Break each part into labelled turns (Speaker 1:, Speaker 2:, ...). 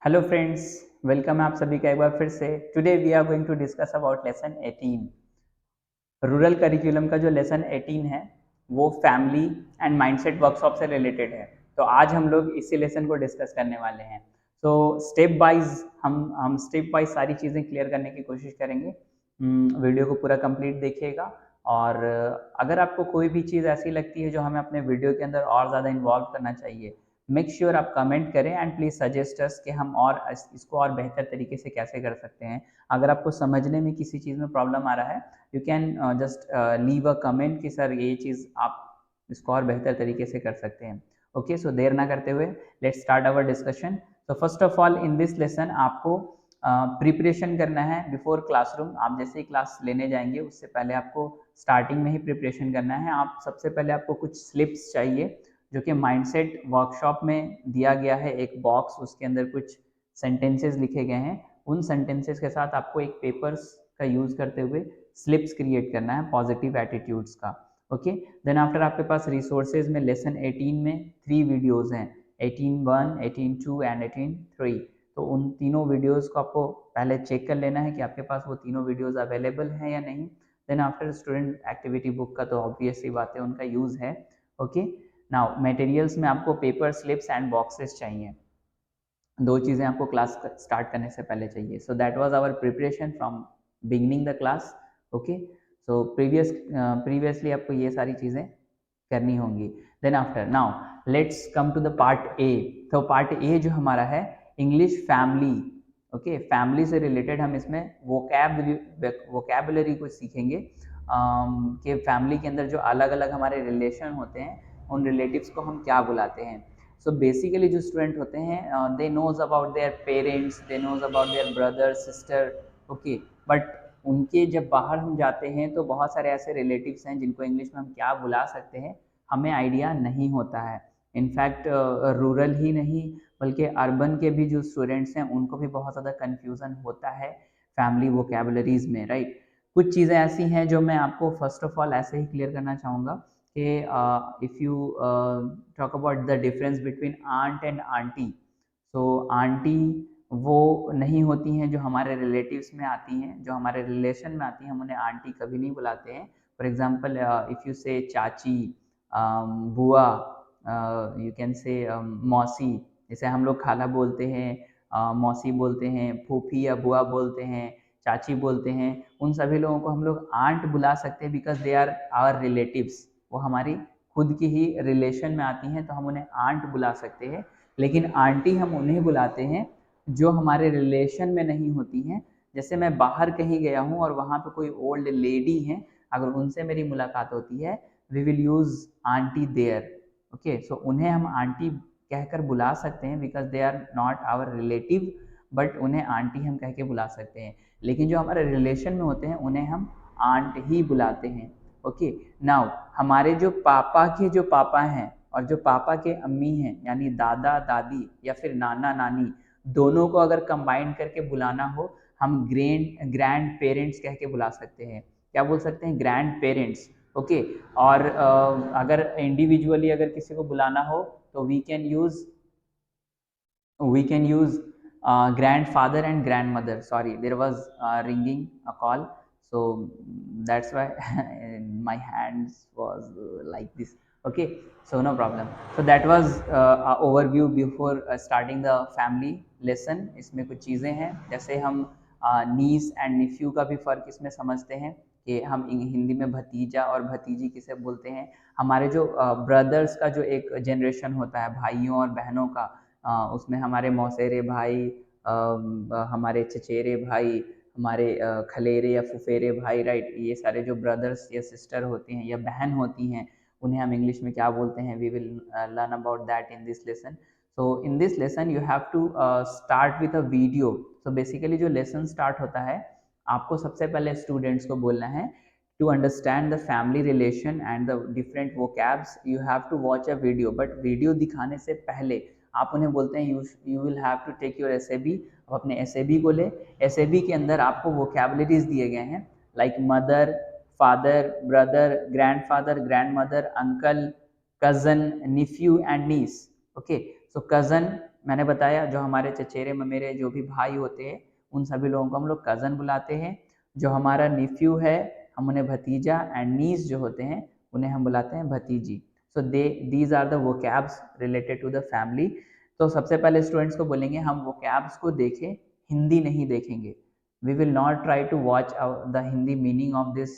Speaker 1: Hello friends, welcome है आप सभी का एक बार फिर से। Today we are going to discuss about lesson 18। Rural curriculum का जो लेसन 18 है वो फैमिली एंड माइंडसेट वर्कशॉप से रिलेटेड है। तो आज हम लोग इसी लेसन को डिस्कस करने वाले हैं। तो स्टेप वाइज हम स्टेप वाइज सारी चीज़ें क्लियर करने की कोशिश करेंगे। वीडियो को पूरा कंप्लीट देखिएगा। और अगर आपको कोई भी चीज़ ऐसी लगती है जो हमें अपने वीडियो के अंदर और ज़्यादा इन्वॉल्व करना चाहिए, मेक श्योर आप कमेंट करें एंड प्लीज सजेस्ट अस कि हम और इसको और बेहतर तरीके से कैसे कर सकते हैं। अगर आपको समझने में किसी चीज़ में प्रॉब्लम आ रहा है, you can just leave a comment कि सर ये चीज़ आप इसको और बेहतर तरीके से कर सकते हैं। ओके, सो देर ना करते हुए लेट्स स्टार्ट आवर डिस्कशन। तो first of all in this lesson आपको प्रिपरेशन करना है बिफोर क्लासरूम। आप जैसे ही क्लास लेने जाएंगे उससे पहले आपको स्टार्टिंग में ही प्रिपरेशन करना है। आप सबसे पहले आपको कुछ स्लिप्स चाहिए जो कि माइंडसेट वर्कशॉप में दिया गया है, एक बॉक्स, उसके अंदर कुछ सेंटेंसेस लिखे गए हैं। उन सेंटेंसेस के साथ आपको एक पेपर्स का यूज़ करते हुए स्लिप्स क्रिएट करना है पॉजिटिव एटीट्यूड्स का। ओके, देन आफ्टर आपके पास रिसोर्सेज में लेसन 18 में 3 वीडियोज़ हैं, 18.1, 18.2 एंड 18.3। तो उन तीनों वीडियोज़ को आपको पहले चेक कर लेना है कि आपके पास वो तीनों वीडियोज़ अवेलेबल हैं या नहीं। Then after student activity book का तो ऑब्वियसली बात है, उनका यूज़ है। ओके, नाउ मटेरियल्स में आपको पेपर स्लिप्स एंड बॉक्सेस चाहिए। दो चीज़ें आपको क्लास स्टार्ट करने से पहले चाहिए। So that was our preparation from beginning the class. Okay, so previously आपको ये सारी चीज़ें करनी होंगी। Then after now let's come to the part A. तो पार्ट ए जो हमारा है, इंग्लिश फैमिली। ओके, फैमिली से रिलेटेड हम इसमें वोकैबुलरी को सीखेंगे कि फैमिली के अंदर जो अलग अलग हमारे रिलेशन होते हैं उन रिलेटिव्स को हम क्या बुलाते हैं। सो बेसिकली जो स्टूडेंट होते हैं they knows about their parents, they knows about their brother sister. Okay, but उनके जब बाहर हम जाते हैं तो बहुत सारे ऐसे रिलेटिव्स हैं जिनको इंग्लिश में हम क्या बुला सकते हैं हमें आइडिया नहीं होता है। इनफैक्ट रूरल ही नहीं बल्कि अर्बन के भी जो स्टूडेंट्स हैं उनको भी बहुत ज़्यादा कन्फ्यूज़न होता है फैमिली वोकैबुलरीज में, राइट। कुछ चीज़ें ऐसी हैं जो मैं आपको फर्स्ट ऑफ ऑल ऐसे ही क्लियर करना चाहूँगा कि if you talk about the difference between aunt and aunty. So aunty वो नहीं होती हैं जो हमारे रिलेटिव्स में आती हैं, जो हमारे रिलेशन में आती हैं, हम उन्हें आंटी कभी नहीं बुलाते हैं। फॉर एग्जाम्पल इफ़ यू से चाची, बुआ, यू कैन से मौसी, जैसे हम लोग खाला बोलते हैं, मौसी बोलते हैं, फूफी या बुआ बोलते हैं, चाची बोलते हैं। उन सभी लोगों को हम लोग आंट बुला सकते हैं because they are our relatives. वो हमारी खुद की ही रिलेशन में आती हैं तो हम उन्हें आंट बुला सकते हैं। लेकिन आंटी हम उन्हें बुलाते हैं जो हमारे रिलेशन में नहीं होती हैं। जैसे मैं बाहर कहीं गया हूँ और वहाँ पे कोई ओल्ड लेडी हैं, अगर उनसे मेरी मुलाकात होती है, we will use aunty there. Okay, so उन्हें हम आंटी कहकर बुला सकते हैं because they are not our relative, but उन्हें आंटी हम कह के बुला सकते हैं। लेकिन जो हमारे रिलेशन में होते हैं उन्हें हम आंट ही बुलाते हैं। ओके, नाउ हमारे जो पापा के जो पापा हैं और जो पापा के अम्मी हैं, यानी दादा दादी या फिर नाना नानी, दोनों को अगर कंबाइन करके बुलाना हो, हम ग्रैंड पेरेंट्स कह के बुला सकते हैं। क्या बोल सकते हैं? Grand parents. ओके, और अगर इंडिविजुअली अगर किसी को बुलाना हो तो we can use grandfather and grandmother. Sorry, there was ringing a call, so that's why my hands was like this. Okay, so no problem. So that was a overview before starting the family lesson. इसमें कुछ चीज़ें हैं, जैसे हम नीस and nephew का भी फ़र्क इसमें समझते हैं कि हम हिंदी में भतीजा और भतीजी किसे बोलते हैं। हमारे जो ब्रदर्स का जो एक जनरेशन होता है, भाइयों और बहनों का, उसमें हमारे मौसेरे भाई, हमारे चचेरे भाई, हमारे खलेरे या फुफेरे भाई, राइट। ये सारे जो ब्रदर्स या सिस्टर होती हैं या बहन होती हैं उन्हें हम इंग्लिश में क्या बोलते हैं, we will learn about that in this lesson. So in this lesson you have to start with a video. So basically जो लेसन स्टार्ट होता है, आपको सबसे पहले स्टूडेंट्स को बोलना है to understand the family relation and the different vocabs you have to watch a video। But video दिखाने से पहले आप उन्हें बोलते हैं you will have to take your SAB. अब अपने एसएबी को ले, एसएबी के अंदर आपको वोकैबुलरीज दिए गए हैं like mother, father, brother, grandfather, grandmother, uncle, cousin, nephew and niece. Okay, so cousin मैंने बताया जो हमारे चचेरे ममेरे जो भी भाई होते हैं उन सभी लोगों को हम लोग कज़न बुलाते हैं। जो हमारा निफ्यू है हम उन्हें भतीजा, एंड नीस जो होते हैं उन्हें हम बुलाते हैं भतीजी। So these are the vocabs related to the family. तो सबसे पहले स्टूडेंट्स को बोलेंगे हम वोकैब्स को देखें, हिंदी नहीं देखेंगे। We will not try to watch the Hindi meaning of this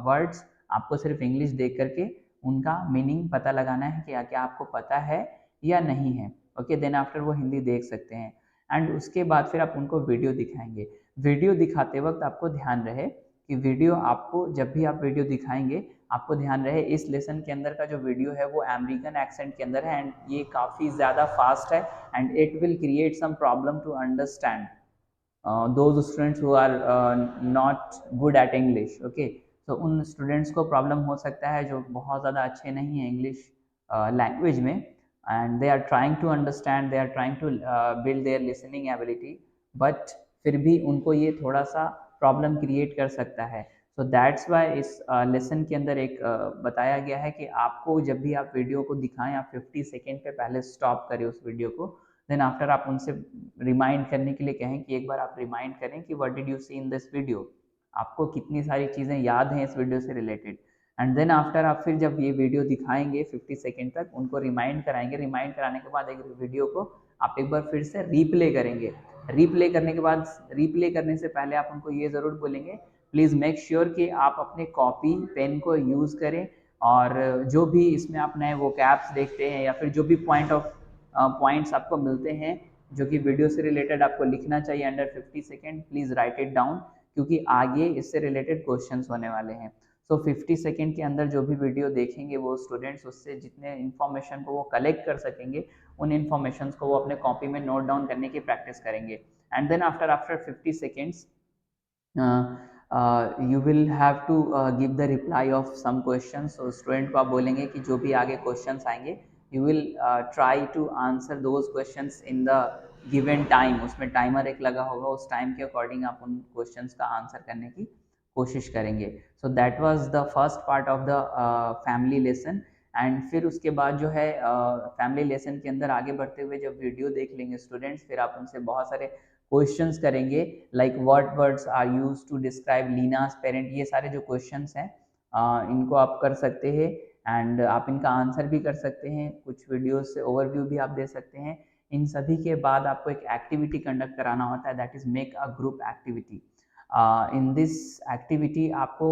Speaker 1: words. आपको सिर्फ इंग्लिश देख करके उनका मीनिंग पता लगाना है कि क्या आपको पता है या नहीं है। ओके, देन आफ्टर वो हिंदी देख सकते हैं। एंड उसके बाद फिर आप उनको वीडियो दिखाएंगे। वीडियो दिखाते वक्त आपको ध्यान रहे कि वीडियो आपको जब भी आप वीडियो दिखाएंगे आपको ध्यान रहे इस लेसन के अंदर का जो वीडियो है वो अमेरिकन एक्सेंट के अंदर है, एंड ये काफ़ी ज़्यादा फास्ट है, and it will create some problem to understand those students who are not good at English. Okay, तो उन स्टूडेंट्स को प्रॉब्लम हो सकता है जो बहुत ज़्यादा अच्छे नहीं हैं इंग्लिश लैंग्वेज में, and they are trying to understand, they are trying to build their listening ability, but फिर भी उनको ये थोड़ा सा प्रॉब्लम क्रिएट कर सकता है। सो दैट्स वाई इस लेसन के अंदर एक बताया गया है कि आपको जब भी आप वीडियो को दिखाएं आप 50 सेकेंड पे पहले स्टॉप करें उस वीडियो को, देन आफ्टर आप उनसे रिमाइंड करने के लिए कहें कि एक बार आप रिमाइंड करें कि what did you see in this video, आपको कितनी सारी चीज़ें याद हैं इस वीडियो से रिलेटेड। एंड देन आफ्टर आप फिर जब ये वीडियो दिखाएंगे 50 सेकेंड तक उनको रिमाइंड कराएंगे। रिमाइंड कराने के बाद एक वीडियो को आप एक बार फिर से रीप्ले करेंगे। रीप्ले करने के बाद, रीप्ले करने से पहले आप उनको ये ज़रूर बोलेंगे प्लीज़ मेक श्योर कि आप अपने कॉपी पेन को यूज़ करें, और जो भी इसमें आप नए वोकैब्स देखते हैं या फिर जो भी पॉइंट्स आपको मिलते हैं जो कि वीडियो से रिलेटेड आपको लिखना चाहिए under 50 second, please write it down, क्योंकि आगे इससे रिलेटेड क्वेश्चंस होने वाले हैं। सो 50 सेकेंड के अंदर जो भी वीडियो देखेंगे वो स्टूडेंट्स उससे जितने इन्फॉर्मेशन को वो कलेक्ट कर सकेंगे उन इन्फॉर्मेशन को वो अपने कॉपी में नोट डाउन करने की प्रैक्टिस करेंगे। And then after 50 seconds you will have to give the reply of some question. So student को आप बोलेंगे कि जो भी आगे क्वेश्चंस आएंगे you will try to answer those questions in the given time. उसमें टाइमर एक लगा होगा, उस टाइम के अकॉर्डिंग आप उन क्वेश्चंस का आंसर करने की कोशिश करेंगे। सो that was the first part of the family lesson. And फिर उसके बाद जो है फैमिली लेसन के अंदर आगे बढ़ते हुए जब वीडियो देख लेंगे स्टूडेंट्स, फिर आप उनसे बहुत सारे क्वेश्चंस करेंगे like what words are used to describe Leena's parent. ये सारे जो क्वेश्चंस हैं इनको आप कर सकते हैं, एंड आप इनका आंसर भी कर सकते हैं, कुछ वीडियोस से ओवरव्यू भी आप दे सकते हैं। इन सभी के बाद आपको एक एक्टिविटी कंडक्ट कराना होता है, that is make a group activity. In this activity आपको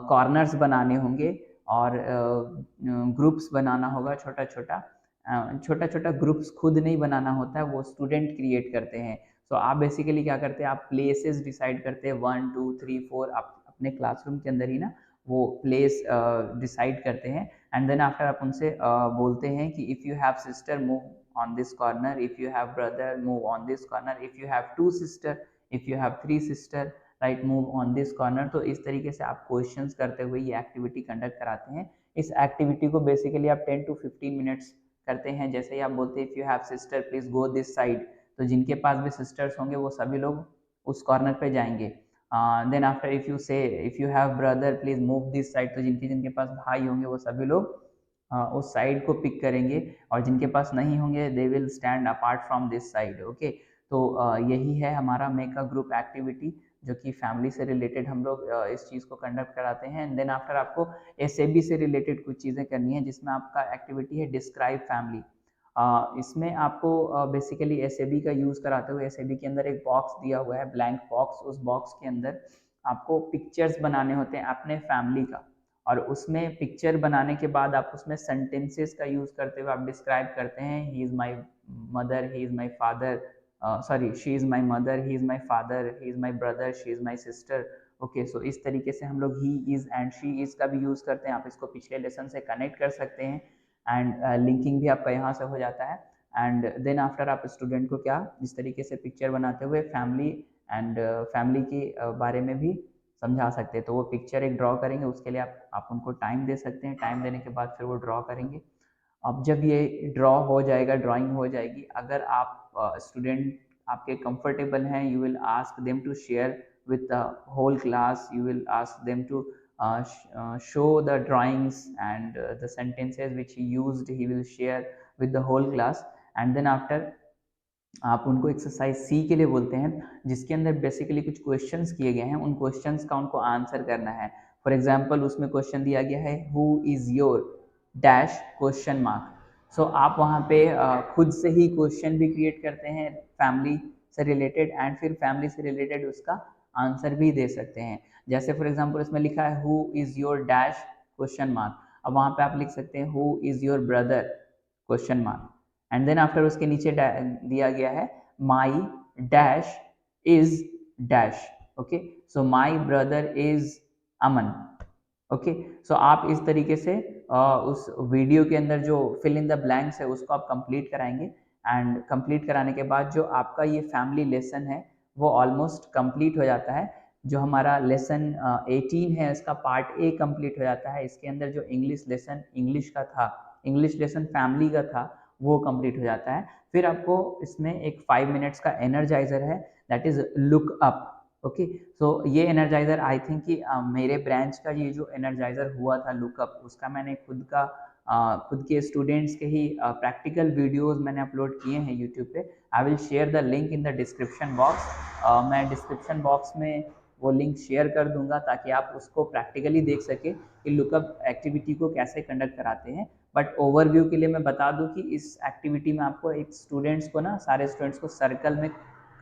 Speaker 1: कॉर्नर्स बनाने होंगे और ग्रुप्स बनाना होगा छोटा छोटा। छोटा छोटा ग्रुप्स खुद नहीं बनाना होता है, वो स्टूडेंट क्रिएट करते हैं। सो आप बेसिकली क्या करते हैं, आप प्लेसेस डिसाइड करते हैं 1 2 3 4, आप अपने क्लासरूम के अंदर ही ना वो प्लेस डिसाइड करते हैं। एंड देन आफ्टर आप उनसे बोलते हैं कि if you have sister move on this corner, if you have brother move on this corner, if you have 2 sister, if you have 3 sister, right, move on this corner. तो इस तरीके से आप क्वेश्चंस करते हुए ये एक्टिविटी कंडक्ट कराते हैं। इस एक्टिविटी को बेसिकली आप 10 to 15 मिनट्स करते हैं। जैसे ही आप बोलते हैं if you have sister please go this side, तो जिनके पास भी सिस्टर्स होंगे वो सभी लोग उस कॉर्नर पे जाएंगे। देन आफ्टर इफ़ यू से if you have brother please move this side, तो जिनके जिनके पास भाई होंगे वो सभी लोग उस साइड को पिक करेंगे, और जिनके पास नहीं होंगे they will stand apart from this side. Okay, तो यही है हमारा मेक अ ग्रुप एक्टिविटी जो कि फैमिली से रिलेटेड हम लोग इस चीज़ को कंडक्ट कराते हैं। एंड देन आफ्टर आपको एसएबी से रिलेटेड कुछ चीज़ें करनी है, जिसमें आपका एक्टिविटी है डिस्क्राइब फैमिली। इसमें आपको बेसिकली एसएबी का यूज़ कराते हुए एसएबी के अंदर एक बॉक्स दिया हुआ है, ब्लैंक बॉक्स। उस बॉक्स के अंदर आपको पिक्चर्स बनाने होते हैं अपने फैमिली का, और उसमें पिक्चर बनाने के बाद आप उसमें सेंटेंसेस का यूज़ करते हुए आप डिस्क्राइब करते हैं he is my mother, he is my father, sorry she is my mother, he is my father, he is my brother, she is my sister. Okay, so इस तरीके से हम लोग he is and she is का भी use करते हैं। आप इसको पिछले लेसन से कनेक्ट कर सकते हैं, एंड लिंकिंग भी आपका यहाँ से हो जाता है। एंड देन आफ्टर आप स्टूडेंट को क्या इस तरीके से पिक्चर बनाते हुए फैमिली एंड फैमिली के बारे में भी समझा सकते हैं। तो वो पिक्चर एक ड्रॉ करेंगे, उसके लिए आप उनको टाइम दे सकते हैं। टाइम देने के बाद फिर वो ड्रॉ करेंगे। अब जब ये ड्रॉ हो जाएगा, ड्राइंग हो जाएगी, अगर आप स्टूडेंट आपके कंफर्टेबल हैं, you will ask them to share with the whole class, you will ask them to show the drawings and the sentences which he used, he will share with the whole class। and then after आप उनको exercise सी के लिए बोलते हैं, जिसके अंदर basically कुछ questions किए गए हैं, उन क्वेश्चंस का उनको आंसर करना है। फॉर एग्जांपल उसमें क्वेश्चन दिया गया है who is your dash question mark. So आप वहाँ पे खुद से ही क्वेश्चन भी क्रिएट करते हैं फैमिली से रिलेटेड, एंड फिर फैमिली से रिलेटेड उसका आंसर भी दे सकते हैं। जैसे फॉर एग्जाम्पल इसमें लिखा है who is your dash question mark, अब वहाँ पे आप लिख सकते हैं who is your brother question mark, and then after उसके नीचे दिया गया है my dash is dash. Okay, so my brother is Aman. Okay, so आप इस तरीके से उस वीडियो के अंदर जो फिल इन द ब्लैंक्स है उसको आप कंप्लीट कराएंगे, एंड कंप्लीट कराने के बाद जो आपका ये फैमिली लेसन है वो ऑलमोस्ट कंप्लीट हो जाता है। जो हमारा लेसन 18 है इसका पार्ट ए कंप्लीट हो जाता है। इसके अंदर जो इंग्लिश लेसन इंग्लिश का था, इंग्लिश लेसन फैमिली का था, वो कंप्लीट हो जाता है। फिर आपको इसमें एक 5 मिनट्स का एनर्जाइजर है, that is look up. Okay, so ये एनर्जाइजर आई थिंक कि मेरे ब्रांच का ये जो एनर्जाइजर हुआ था लुकअप, उसका मैंने खुद के स्टूडेंट्स के ही प्रैक्टिकल वीडियोस मैंने अपलोड किए हैं यूट्यूब पे। I will share the link in the description box. मैं डिस्क्रिप्शन बॉक्स में वो लिंक शेयर कर दूंगा ताकि आप उसको प्रैक्टिकली देख सके कि लुकअप एक्टिविटी को कैसे कंडक्ट कराते हैं। बट ओवरव्यू के लिए मैं बता दूं कि इस एक्टिविटी में आपको एक स्टूडेंट्स को ना, सारे स्टूडेंट्स को सर्कल में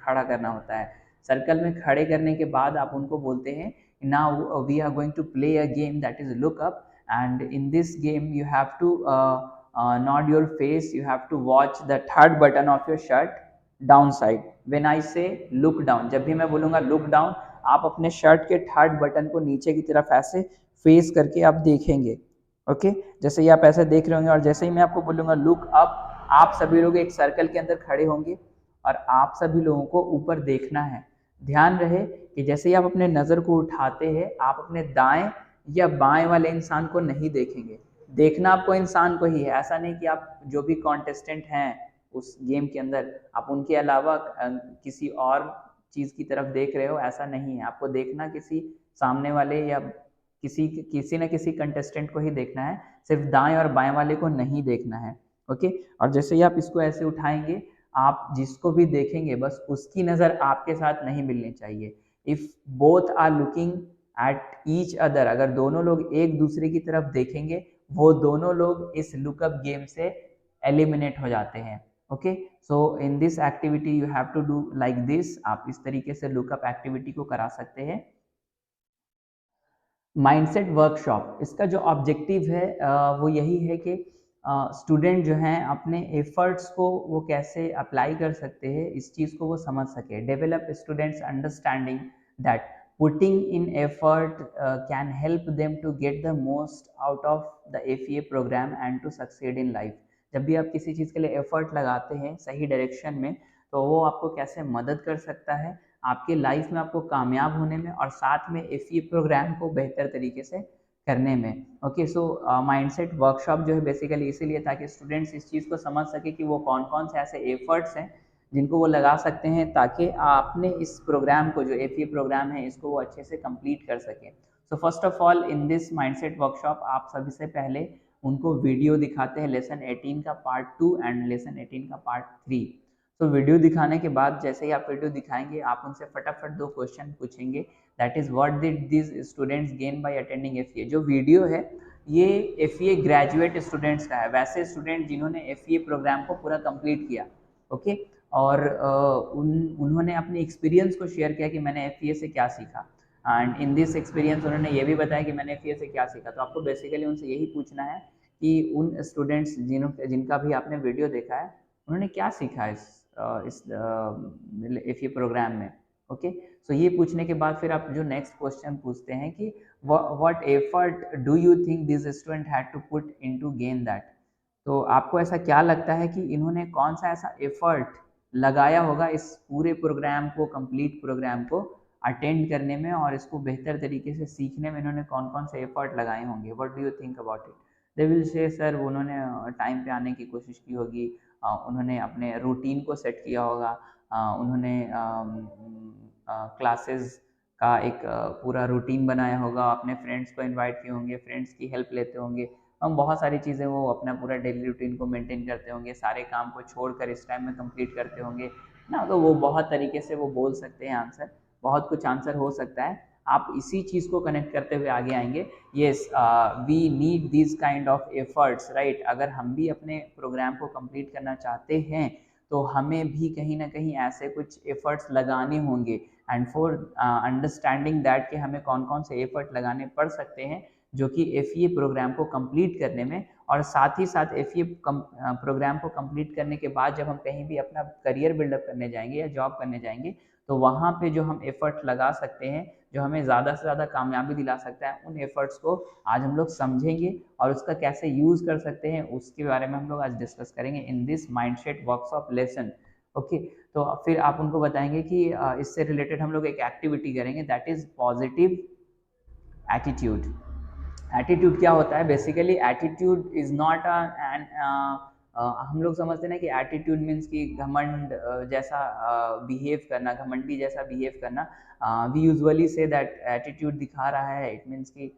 Speaker 1: खड़ा करना होता है। सर्कल में खड़े करने के बाद आप उनको बोलते हैं now we are going to play a game that is look up, and in this game you have to nod your face, you have to watch the third button of your shirt down side. When I से look down, जब भी मैं बोलूंगा look down, आप अपने shirt के third button को नीचे की तरफ ऐसे फेस करके आप देखेंगे। ओके, जैसे ही आप ऐसे देख रहे होंगे और जैसे ही मैं आपको बोलूंगा लुक अप, आप सभी लोग एक सर्कल के अंदर खड़े होंगे और आप सभी लोगों को ऊपर देखना है। ध्यान रहे कि जैसे ही आप अपने नज़र को उठाते हैं, आप अपने दाएं या बाएं वाले इंसान को नहीं देखेंगे। देखना आपको इंसान को ही है, ऐसा नहीं कि आप जो भी कॉन्टेस्टेंट हैं उस गेम के अंदर आप उनके अलावा किसी और चीज़ की तरफ देख रहे हो, ऐसा नहीं है। आपको देखना किसी सामने वाले या किसी न किसी कंटेस्टेंट को ही देखना है, सिर्फ दाएं और बाएं वाले को नहीं देखना है। ओके, और जैसे ही आप इसको ऐसे उठाएंगे, आप जिसको भी देखेंगे बस उसकी नज़र आपके साथ नहीं मिलनी चाहिए। If both are looking at each other, अगर दोनों लोग एक दूसरे की तरफ देखेंगे, वो दोनों लोग इस लुकअप गेम से एलिमिनेट हो जाते हैं। Okay, so in this activity you have to do like this. आप इस तरीके से लुकअप एक्टिविटी को करा सकते हैं। माइंडसेट वर्कशॉप, इसका जो ऑब्जेक्टिव है वो यही है कि स्टूडेंट जो हैं अपने एफर्ट्स को वो कैसे अप्लाई कर सकते हैं, इस चीज़ को वो समझ सके। Develop students understanding that putting in effort can help them to get the most out of the FEA program and to succeed in life. जब भी आप किसी चीज़ के लिए एफर्ट लगाते हैं सही डायरेक्शन में, तो वो आपको कैसे मदद कर सकता है आपके लाइफ में, आपको कामयाब होने में, और साथ में एफईए प्रोग्राम को बेहतर तरीके से करने में। ओके, सो माइंडसेट वर्कशॉप जो है बेसिकली इसीलिए ताकि स्टूडेंट्स इस चीज़ को समझ सके कि वो कौन कौन से ऐसे एफर्ट्स हैं जिनको वो लगा सकते हैं ताकि आपने इस प्रोग्राम को, जो एफईए प्रोग्राम है, इसको वो अच्छे से कंप्लीट कर सकें। So first of all in this mindset workshop आप सभी से पहले उनको वीडियो दिखाते हैं लेसन 18 का पार्ट 2 एंड लेसन 18 का पार्ट 3। तो वीडियो दिखाने के बाद जैसे ही आप वीडियो दिखाएंगे, आप उनसे फटाफट 2 क्वेश्चन पूछेंगे, that is what did this students gain by attending FEA. जो वीडियो है ये एफईए ग्रेजुएट स्टूडेंट्स का है, वैसे स्टूडेंट जिन्होंने एफईए प्रोग्राम को पूरा कंप्लीट किया। ओके, और उन्होंने अपने एक्सपीरियंस को शेयर किया कि मैंने एफईए से क्या सीखा, एंड इन दिस एक्सपीरियंस उन्होंने ये भी बताया कि मैंने एफईए से क्या सीखा। तो आपको बेसिकली उनसे यही पूछना है कि उन स्टूडेंट्स जिनका भी आपने वीडियो देखा है, उन्होंने क्या सीखा इस एफईए प्रोग्राम में। ओके, सो ये पूछने के बाद फिर आप जो नेक्स्ट क्वेश्चन पूछते हैं कि what effort do you think this student had to put into gain that. तो आपको ऐसा क्या लगता है कि इन्होंने कौन सा ऐसा एफर्ट लगाया होगा इस पूरे प्रोग्राम को, कंप्लीट प्रोग्राम को अटेंड करने में, और इसको बेहतर तरीके से सीखने में इन्होंने कौन कौन से एफर्ट लगाए होंगे। What do you think about it. They will say sir उन्होंने टाइम पे आने की कोशिश की होगी, उन्होंने अपने रूटीन को सेट किया होगा, उन्होंने क्लासेस का एक पूरा रूटीन बनाया होगा, अपने फ्रेंड्स को इनवाइट किए होंगे, फ्रेंड्स की हेल्प लेते होंगे, हम बहुत सारी चीज़ें वो अपना पूरा डेली रूटीन को मेंटेन करते होंगे, सारे काम को छोड़कर इस टाइम में कंप्लीट करते होंगे ना, तो वो बहुत तरीके से वो बोल सकते हैं आंसर, बहुत कुछ आंसर हो सकता है। आप इसी चीज़ को कनेक्ट करते हुए आगे आएंगे। Yes, we need this kind of efforts, right. अगर हम भी अपने प्रोग्राम को कंप्लीट करना चाहते हैं तो हमें भी कहीं ना कहीं ऐसे कुछ एफर्ट्स लगाने होंगे। एंड फॉर अंडरस्टैंडिंग दैट कि हमें कौन कौन से एफर्ट लगाने पड़ सकते हैं जो कि FEA प्रोग्राम को कंप्लीट करने में, और साथ ही साथ FEA प्रोग्राम को कंप्लीट करने के बाद जब हम कहीं भी अपना करियर बिल्डअप करने जाएंगे या जॉब करने जाएंगे तो वहाँ पे जो हम एफर्ट लगा सकते हैं जो हमें ज़्यादा से ज़्यादा कामयाबी दिला सकता है, उन एफर्ट्स को आज हम लोग समझेंगे और उसका कैसे यूज़ कर सकते हैं उसके बारे में हम लोग आज डिस्कस करेंगे in this mindset workshop lesson. Okay, तो फिर आप उनको बताएंगे कि इससे रिलेटेड हम लोग एक एक्टिविटी करेंगे, that is positive attitude. Attitude क्या होता है? Basically attitude is not an, हम लोग समझते हैं ना कि एटीट्यूड मीन्स कि घमंड जैसा बिहेव करना, घमंडी जैसा बिहेव करना। We usually say that attitude दिखा रहा है, इट मीन्स कि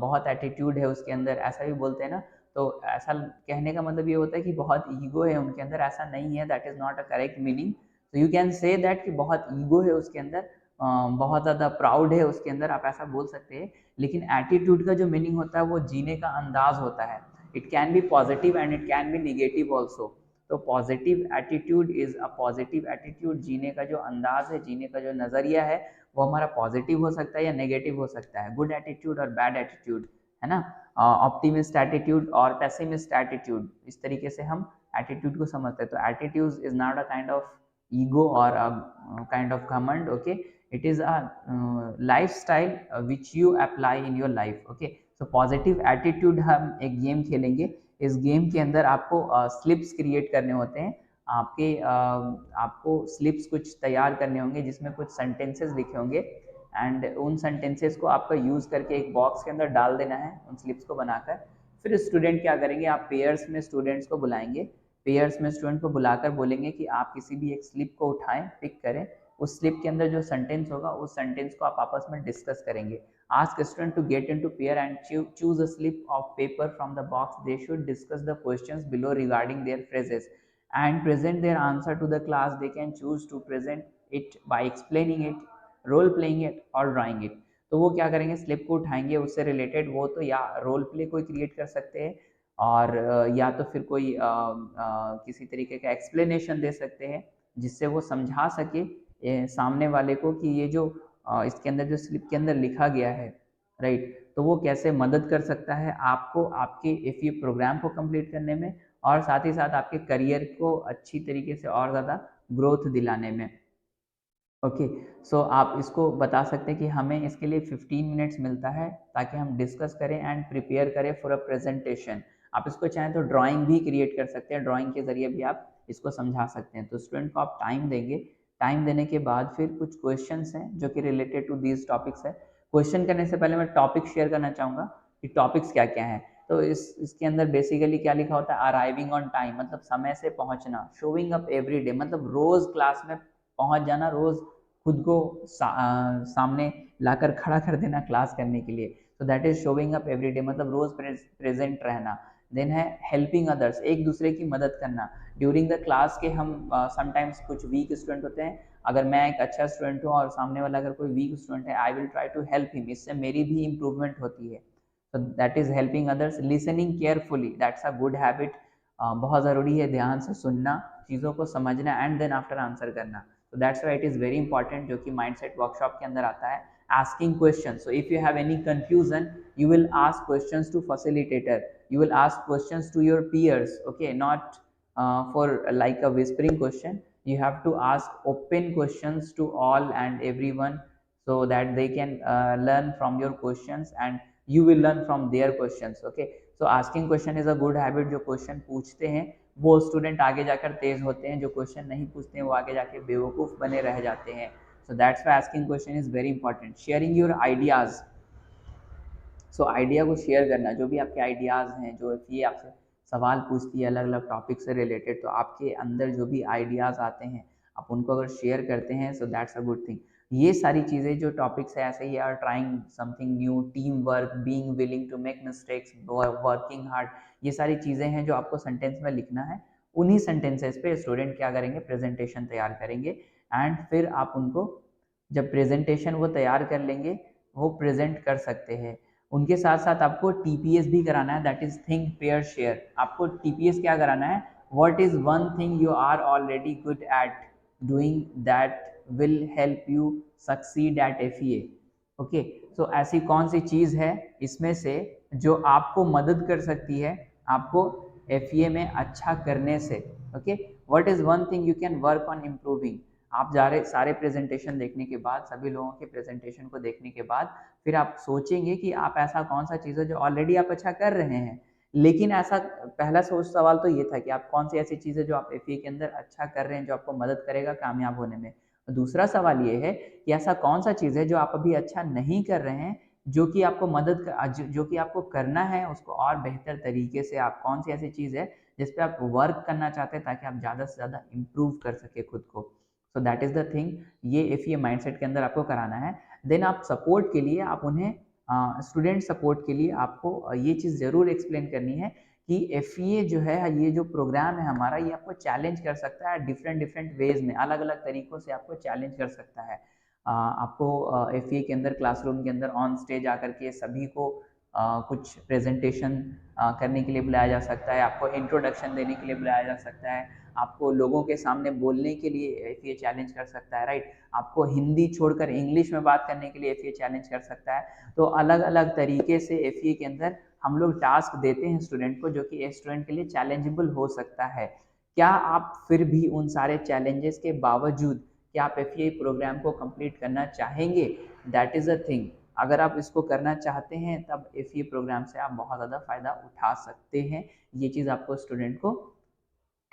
Speaker 1: बहुत एटीट्यूड है उसके अंदर, ऐसा भी बोलते हैं ना। तो ऐसा कहने का मतलब ये होता है कि बहुत ईगो है उनके अंदर, ऐसा नहीं है, that is not a correct meaning. तो यू कैन से दैट कि बहुत ईगो है उसके अंदर, बहुत ज़्यादा प्राउड है उसके अंदर, आप ऐसा बोल सकते हैं। लेकिन एटीट्यूड का जो मीनिंग होता है वो जीने का अंदाज होता है। It can be positive and it can be negative also. तो positive attitude is a positive attitude, जीने का जो अंदाज है, जीने का जो नज़रिया है वो हमारा पॉजिटिव हो सकता है या नेगेटिव हो सकता है, गुड एटीट्यूड और बैड एटीट्यूड, है ना। ऑप्टिमिस्ट एटीट्यूड और पेसिमिस्ट एटीट्यूड, इस तरीके से हम एटीट्यूड को समझते हैं। तो attitude is not a kind of ego और काइंड ऑफ घमंड, okay. It is a lifestyle which you apply in your life, okay। so positive attitude, हम एक गेम खेलेंगे। इस गेम के अंदर आपको स्लिप्स क्रिएट करने होते हैं, आपको स्लिप्स कुछ तैयार करने होंगे जिसमें कुछ सेंटेंसेस लिखे होंगे, एंड उन सेंटेंसेस को आपका यूज़ करके एक बॉक्स के अंदर डाल देना है उन स्लिप्स को बनाकर। फिर स्टूडेंट क्या करेंगे, आप पेयर्स में स्टूडेंट्स को बुलाएंगे, पेयर्स में स्टूडेंट को बुलाकर बोलेंगे कि आप किसी भी एक स्लिप को उठाएं, पिक करें, उस स्लिप के अंदर जो सेंटेंस होगा उस सेंटेंस को आप आपस में डिस्कस करेंगे। Ask student to get into pair and choose a slip of paper from the box, they should discuss the questions below regarding their phrases and present their answer to the class. They can choose to present it by explaining it, role playing it or drawing it। तो वो क्या करेंगे, slip को उठाएंगे, उससे related वो तो या रोल प्ले कोई क्रिएट कर सकते हैं और या तो फिर कोई किसी तरीके का एक्सप्लेनेशन दे सकते हैं जिससे वो समझा सके सामने वाले को कि ये जो इसके अंदर जो स्लिप के अंदर लिखा गया है, राइट, तो वो कैसे मदद कर सकता है आपको आपके FE प्रोग्राम को कंप्लीट करने में और साथ ही साथ आपके करियर को अच्छी तरीके से और ज़्यादा ग्रोथ दिलाने में। ओके, सो आप इसको बता सकते हैं कि हमें इसके लिए 15 मिनट्स मिलता है ताकि हम डिस्कस करें एंड प्रिपेयर करें फॉर अ प्रेजेंटेशन। आप इसको चाहें तो ड्राइंग भी क्रिएट कर सकते हैं, ड्राइंग के जरिए भी आप इसको समझा सकते हैं। तो स्टूडेंट को आप टाइम देंगे, टाइम देने के बाद फिर कुछ क्वेश्चंस हैं जो कि रिलेटेड टू दीज टॉपिक्स है। क्वेश्चन करने से पहले मैं टॉपिक शेयर करना चाहूँगा कि टॉपिक्स क्या क्या हैं। तो इसके अंदर बेसिकली क्या लिखा होता है, अराइविंग ऑन टाइम मतलब समय से पहुंचना, शोइंग अप एवरी डे मतलब रोज क्लास में पहुंच जाना, रोज खुद को सामने लाकर खड़ा कर देना क्लास करने के लिए। तो that is showing up every day मतलब रोज प्रेजेंट रहना। देन है हेल्पिंग अदर्स, एक दूसरे की मदद करना ड्यूरिंग द क्लास के। हम समटाइम्स कुछ वीक स्टूडेंट होते हैं, अगर मैं एक अच्छा स्टूडेंट हूँ और सामने वाला अगर कोई वीक स्टूडेंट है, I will try to help him, इससे मेरी भी इम्प्रूवमेंट होती है। तो that is helping others. Listening carefully, that's a good habit, बहुत ज़रूरी है ध्यान से सुनना, चीज़ों को समझना एंड देन आफ्टर आंसर करना। So that's why it is very important, जो कि माइंडसेट वर्कशॉप के अंदर आता है। Asking questions, so if you have any confusion you will ask questions to facilitator, you will ask questions to your peers, okay, not for like a whispering question, you have to ask open questions to all and everyone so that they can learn from your questions and you will learn from their questions, okay। so asking question is a good habit, जो question पूछते हैं वो student आगे जाकर तेज होते हैं, जो question नहीं पूछते हैं वो आगे जाके बेवकूफ़ बने रह जाते हैं। So that's why asking question is very important. Sharing your ideas, so idea को शेयर करना, जो भी आपके आइडियाज़ हैं, जो ये आपसे सवाल पूछती है अलग अलग टॉपिक से रिलेटेड, तो आपके अंदर जो भी आइडियाज़ आते हैं आप उनको अगर शेयर करते हैं, so that's a good thing. ये सारी चीज़ें जो टॉपिक्स है ऐसे ही are trying something new, team work, being willing to make mistakes, working hard, ये सारी चीज़ें हैं जो आपको सेंटेंस में लिखना है। उन्हीं सेंटेंसेस पे स्टूडेंट क्या करेंगे, प्रेजेंटेशन तैयार करेंगे एंड फिर आप उनको जब प्रेजेंटेशन वो तैयार कर लेंगे वो प्रेजेंट कर सकते हैं। उनके साथ साथ आपको टीपीएस भी कराना है, that is think pair share. आपको टीपीएस क्या कराना है, what is one thing you are already good at doing that will help you succeed at FEA. Okay, so ऐसी कौन सी चीज़ है इसमें से जो आपको मदद कर सकती है आपको एफईए में अच्छा करने से। Okay, what is one thing you can work on improving. आप जा रहे सारे प्रेजेंटेशन देखने के बाद, सभी लोगों के प्रेजेंटेशन को देखने के बाद फिर आप सोचेंगे कि आप ऐसा कौन सा चीज़ है जो ऑलरेडी आप अच्छा कर रहे हैं। लेकिन ऐसा पहला सोच सवाल तो ये था कि आप कौन सी ऐसी चीज़ है जो आप एफईए के अंदर अच्छा कर रहे हैं जो आपको मदद करेगा कामयाब होने में। दूसरा सवाल ये है कि ऐसा कौन सा चीज़ है जो आप अभी अच्छा नहीं कर रहे हैं जो कि आपको जो कि आपको करना है उसको और बेहतर तरीके से। आप कौन सी ऐसी चीज़ है जिस पे आप वर्क करना चाहते हैं ताकि आप ज़्यादा से ज़्यादा इम्प्रूव कर सके खुद को। So that is the thing, ये एफईए माइंडसेट के अंदर आपको कराना है। देन आप सपोर्ट के लिए आप उन्हें स्टूडेंट सपोर्ट के लिए आपको ये चीज़ ज़रूर एक्सप्लेन करनी है कि एफईए जो है, ये जो प्रोग्राम है हमारा, ये आपको चैलेंज कर सकता है डिफरेंट डिफरेंट वेज में, अलग अलग तरीकों से आपको चैलेंज कर सकता है। आपको एफईए के अंदर क्लासरूम के अंदर ऑन स्टेज आकर के सभी को कुछ प्रेजेंटेशन करने के लिए बुलाया जा सकता है, आपको इंट्रोडक्शन देने के लिए बुलाया जा सकता है, आपको लोगों के सामने बोलने के लिए एफईए चैलेंज कर सकता है, राइट। आपको हिंदी छोड़कर इंग्लिश में बात करने के लिए एफईए चैलेंज कर सकता है। तो अलग अलग तरीके से एफईए के अंदर हम लोग टास्क देते हैं स्टूडेंट को जो कि स्टूडेंट के लिए चैलेंजेबल हो सकता है। क्या आप फिर भी उन सारे चैलेंजेस के बावजूद क्या आप एफईए प्रोग्राम को कंप्लीट करना चाहेंगे, दैट इज़ अ थिंग। अगर आप इसको करना चाहते हैं तब एफईए प्रोग्राम से आप बहुत ज़्यादा फ़ायदा उठा सकते हैं। ये चीज़ आपको स्टूडेंट को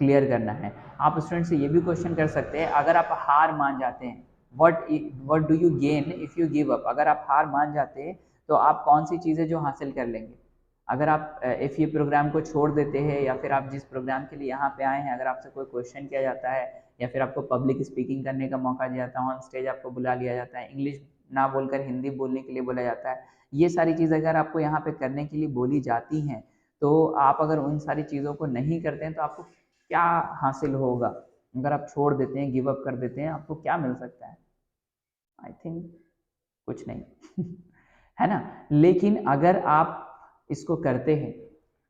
Speaker 1: क्लियर करना है। आप स्टूडेंट से ये भी क्वेश्चन कर सकते हैं, अगर आप हार मान जाते हैं, what do you gain if you give up. अगर आप हार मान जाते हैं तो आप कौन सी चीज़ें जो हासिल कर लेंगे। अगर आप एफईए प्रोग्राम को छोड़ देते हैं या फिर आप जिस प्रोग्राम के लिए यहाँ पे आए हैं, अगर आपसे कोई क्वेश्चन किया जाता है या फिर आपको पब्लिक स्पीकिंग करने का मौका दिया जाता है, ऑन स्टेज आपको बुला लिया जाता है, इंग्लिश ना बोलकर हिंदी बोलने के लिए बोला जाता है, ये सारी चीज़ अगर आपको यहाँ पे करने के लिए बोली जाती हैं तो आप अगर उन सारी चीज़ों को नहीं करते हैं तो आपको क्या हासिल होगा। अगर आप छोड़ देते हैं, गिव अप कर देते हैं, आपको क्या मिल सकता है? आई थिंक कुछ नहीं है ना। लेकिन अगर आप इसको करते हैं,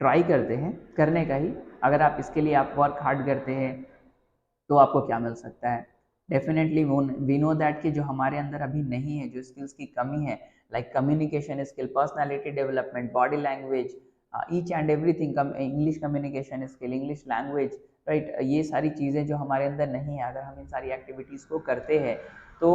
Speaker 1: ट्राई करते हैं करने का ही, अगर आप इसके लिए आप वर्क हार्ड करते हैं तो आपको क्या मिल सकता है। डेफिनेटली वी नो दैट कि जो हमारे अंदर अभी नहीं है, जो स्किल्स की कमी है, like communication skill, personality development, body language, each and everything, English communication skill, English language, right, ये सारी चीज़ें जो हमारे अंदर नहीं है, अगर हम इन सारी एक्टिविटीज़ को करते हैं तो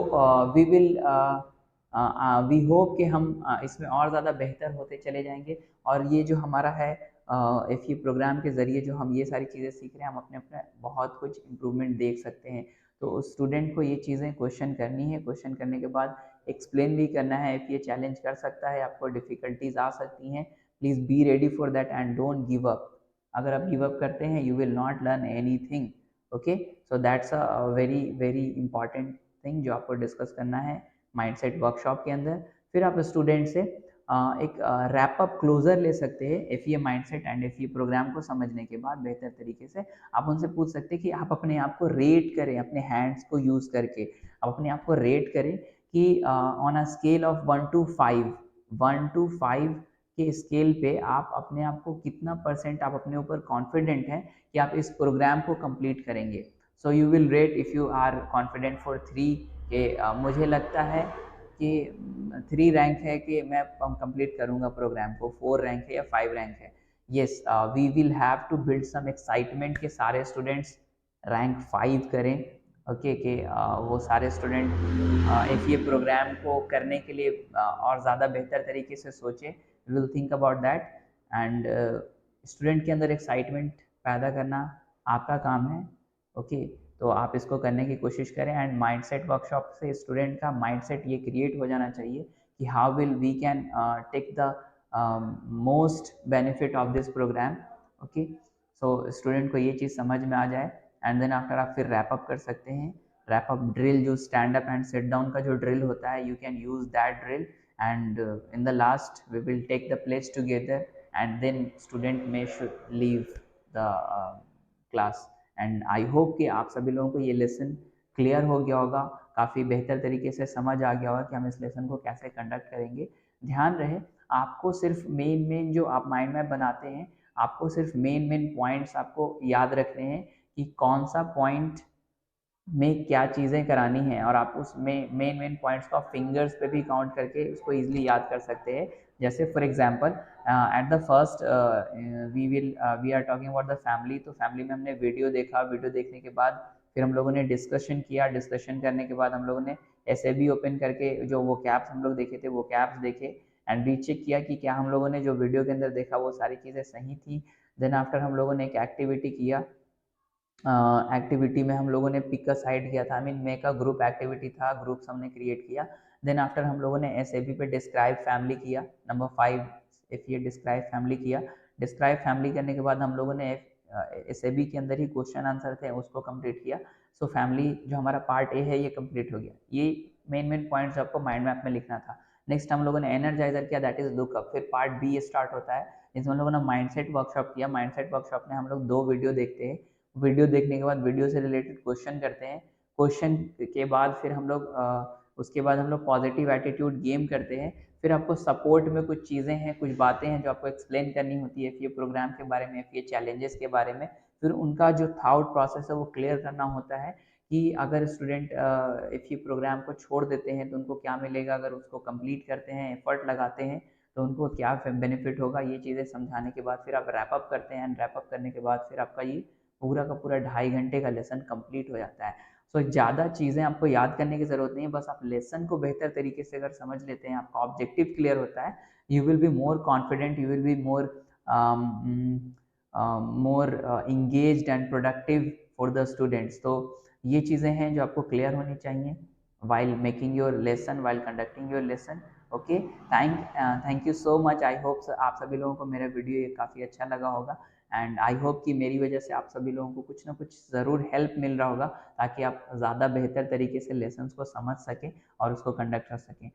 Speaker 1: वी होप कि हम इसमें और ज़्यादा बेहतर होते चले जाएंगे। और ये जो हमारा है एफईए प्रोग्राम के ज़रिए जो हम ये सारी चीज़ें सीख रहे हैं, हम अपने अपने बहुत कुछ इम्प्रूवमेंट देख सकते हैं। तो स्टूडेंट को ये चीज़ें क्वेश्चन करनी है, क्वेश्चन करने के बाद एक्सप्लेन भी करना है। एफईए चैलेंज कर सकता है, आपको डिफ़िकल्टीज आ सकती हैं, please be ready for that and don't give up. अगर आप गिव अप करते हैं you will not learn anything. Okay, so that's a very very important thing जो आपको डिस्कस करना है माइंडसेट वर्कशॉप के अंदर। फिर आप स्टूडेंट से एक रैप अप क्लोजर ले सकते हैं FEA mindset and FEA program को समझने के बाद बेहतर तरीके से। आप उनसे पूछ सकते हैं कि आप अपने आप को रेट करें, अपने हैंड्स को यूज़ करके आप अपने आप को रेट करें कि on a scale of 1 to 5 के स्केल पे आप अपने आप को कितना परसेंट आप अपने ऊपर कॉन्फिडेंट हैं कि आप इस प्रोग्राम को कंप्लीट करेंगे। So you will rate if you are confident for 3 के मुझे लगता है कि 3 रैंक है कि मैं कंप्लीट करूंगा प्रोग्राम को, 4 रैंक है या 5 रैंक है। Yes, we will have to build some excitement कि सारे स्टूडेंट्स रैंक 5 करें। ओके, कि वो सारे स्टूडेंट एफईए प्रोग्राम को करने के लिए और ज़्यादा बेहतर तरीके से सोचें। We will think about that and student के अंदर एक्साइटमेंट पैदा करना आपका काम है। ओके, तो आप इसको करने की कोशिश करें एंड माइंडसेट वर्कशॉप से स्टूडेंट का माइंडसेट ये क्रिएट हो जाना चाहिए कि how will we can take the most benefit of this program. Okay, so student को ये चीज़ समझ में आ जाए एंड देन आफ्टर आप फिर रैप अप कर सकते हैं। रैप अप ड्रिल, जो stand up and sit down का जो ड्रिल होता है, you can use that drill, and in the last we will take the place together, and then student may should leave the class. and I hope कि आप सभी लोगों को ये लेसन क्लियर हो गया होगा, काफ़ी बेहतर तरीके से समझ आ गया होगा कि हम इस लेसन को कैसे कंडक्ट करेंगे। ध्यान रहे, आपको सिर्फ मेन जो आप माइंड मैप बनाते हैं, आपको सिर्फ मेन पॉइंट्स आपको याद रखने हैं कि कौन सा पॉइंट में क्या चीज़ें करानी हैं, और आप उस मेन पॉइंट्स को आप फिंगर्स पे भी काउंट करके उसको इजीली याद कर सकते हैं। जैसे for example at the first we are talking about the family, तो फैमिली में हमने वीडियो देखा, वीडियो देखने के बाद फिर हम लोगों ने डिस्कशन किया, डिस्कशन करने के बाद हम लोगों ने एसएबी ओपन करके जो वो कैप्स हम लोग देखे थे वो कैप्स देखे, एंड रीचेक किया कि क्या हम लोगों ने जो वीडियो के अंदर देखा वो सारी चीज़ें सही थी। देन आफ्टर हम लोगों ने एक एक्टिविटी किया, एक्टिविटी में हम लोगों ने पिक अ साइड किया था, I mean make a group activity था, ग्रुप्स हमने क्रिएट किया। देन आफ्टर हम लोगों ने एसएबी पे डिस्क्राइब फैमिली किया, नंबर 5 इफ ये डिस्क्राइब फैमिली किया। डिस्क्राइब फैमिली करने के बाद हम लोगों ने एसएबी के अंदर ही क्वेश्चन आंसर थे उसको कंप्लीट किया। सो फैमिली जो हमारा पार्ट ए है ये कंप्लीट हो गया। ये मेन पॉइंट्स आपको माइंड मैप में लिखना था। नेक्स्ट हम लोगों ने एनर्जाइजर किया, दैट इज लुकअप। फिर पार्ट बी स्टार्ट होता है, जिसमें हम लोगों ने माइंडसेट वर्कशॉप किया। माइंडसेट वर्कशॉप में हम लोग 2 वीडियो देखते हैं, वीडियो देखने के बाद वीडियो से रिलेटेड क्वेश्चन करते हैं, क्वेश्चन के बाद फिर हम लोग उसके बाद हम लोग पॉजिटिव एटीट्यूड गेम करते हैं। फिर आपको सपोर्ट में कुछ चीज़ें हैं, कुछ बातें हैं जो आपको एक्सप्लेन करनी होती है FA प्रोग्राम के बारे में, FA चैलेंजेस के बारे में। फिर उनका जो थाउट प्रोसेस है वो क्लियर करना होता है कि अगर स्टूडेंट FA प्रोग्राम को छोड़ देते हैं तो उनको क्या मिलेगा, अगर उसको कंप्लीट करते हैं, एफर्ट लगाते हैं तो उनको क्या बेनिफिट होगा। ये चीज़ें समझाने के बाद फिर आप रैप अप करते हैं, एंड रैप अप करने के बाद फिर आपका ये पूरा का पूरा 2.5 घंटे का लेसन कंप्लीट हो जाता है। सो ज़्यादा चीज़ें आपको याद करने की ज़रूरत नहीं है, बस आप लेसन को बेहतर तरीके से अगर समझ लेते हैं, आपका ऑब्जेक्टिव क्लियर होता है, you will be more confident, you will be more engaged and productive for the students. तो ये चीज़ें हैं जो आपको क्लियर होनी चाहिए while making your lesson, while conducting your lesson. Okay, thank you so much. I hope आप सभी लोगों को मेरा वीडियो ये काफ़ी अच्छा लगा होगा, एंड आई होप कि मेरी वजह से आप सभी लोगों को कुछ ना कुछ ज़रूर हेल्प मिल रहा होगा, ताकि आप ज़्यादा बेहतर तरीके से लेसन्स को समझ सकें और उसको कंडक्ट कर सकें।